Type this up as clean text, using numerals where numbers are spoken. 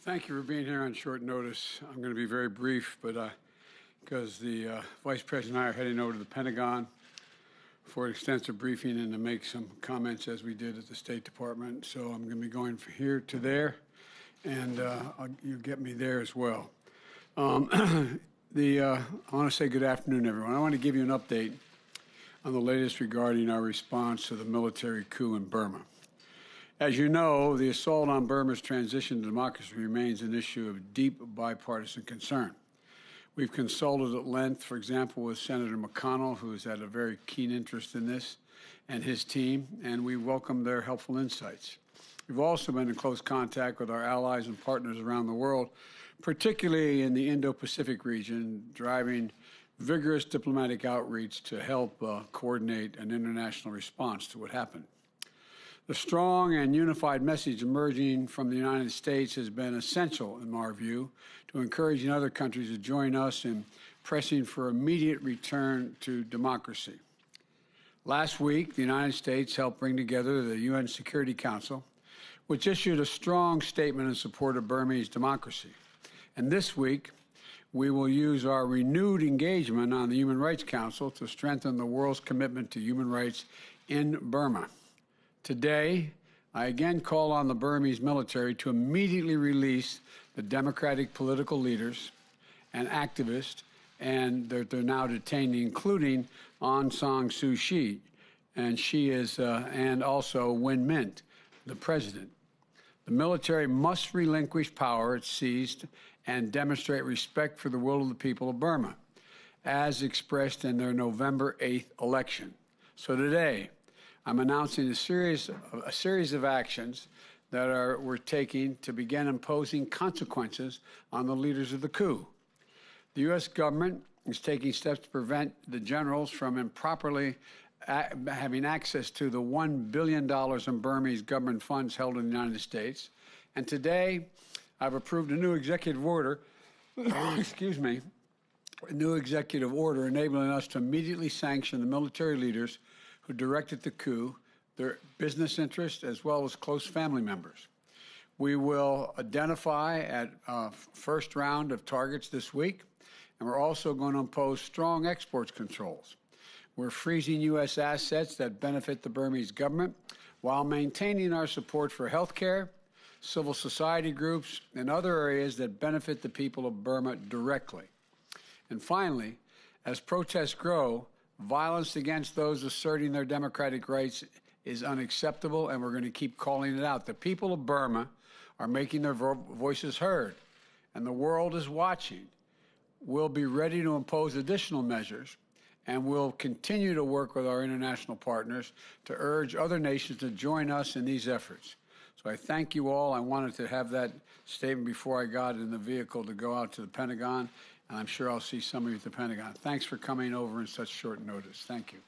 Thank you for being here on short notice. I'm going to be very brief, but because the Vice President and I are heading over to the Pentagon for an extensive briefing and to make some comments as we did at the State Department. So I'm going to be going from here to there, and you get me there as well. I want to say good afternoon, everyone. I want to give you an update on the latest regarding our response to the military coup in Burma. As you know, the assault on Burma's transition to democracy remains an issue of deep bipartisan concern. We've consulted at length, for example, with Senator McConnell, who has had a very keen interest in this, and his team, and we welcome their helpful insights. We've also been in close contact with our allies and partners around the world, particularly in the Indo-Pacific region, driving vigorous diplomatic outreach to help coordinate an international response to what happened. The strong and unified message emerging from the United States has been essential, in our view, to encouraging other countries to join us in pressing for immediate return to democracy. Last week, the United States helped bring together the UN Security Council, which issued a strong statement in support of Burmese democracy. And this week, we will use our renewed engagement on the Human Rights Council to strengthen the world's commitment to human rights in Burma. Today, I again call on the Burmese military to immediately release the democratic political leaders and activists and that they're now detained, including Aung San Suu Kyi, and also Win Myint, the president. The military must relinquish power it seized and demonstrate respect for the will of the people of Burma, as expressed in their November 8th election. So today, I'm announcing a series of actions that we're taking to begin imposing consequences on the leaders of the coup. The U.S. government is taking steps to prevent the generals from improperly having access to the $1 billion in Burmese government funds held in the United States. And today, I've approved a new executive order, a new executive order enabling us to immediately sanction the military leaders who directed the coup, their business interests, as well as close family members. We will identify at first round of targets this week, and we're also going to impose strong exports controls. We're freezing U.S. assets that benefit the Burmese government while maintaining our support for health care, civil society groups, and other areas that benefit the people of Burma directly. And finally, as protests grow, violence against those asserting their democratic rights is unacceptable, and we're going to keep calling it out. The people of Burma are making their voices heard, and the world is watching. We'll be ready to impose additional measures, and we'll continue to work with our international partners to urge other nations to join us in these efforts. So I thank you all. I wanted to have that statement before I got in the vehicle to go out to the Pentagon, and I'm sure I'll see some of you at the Pentagon. Thanks for coming over in such short notice. Thank you.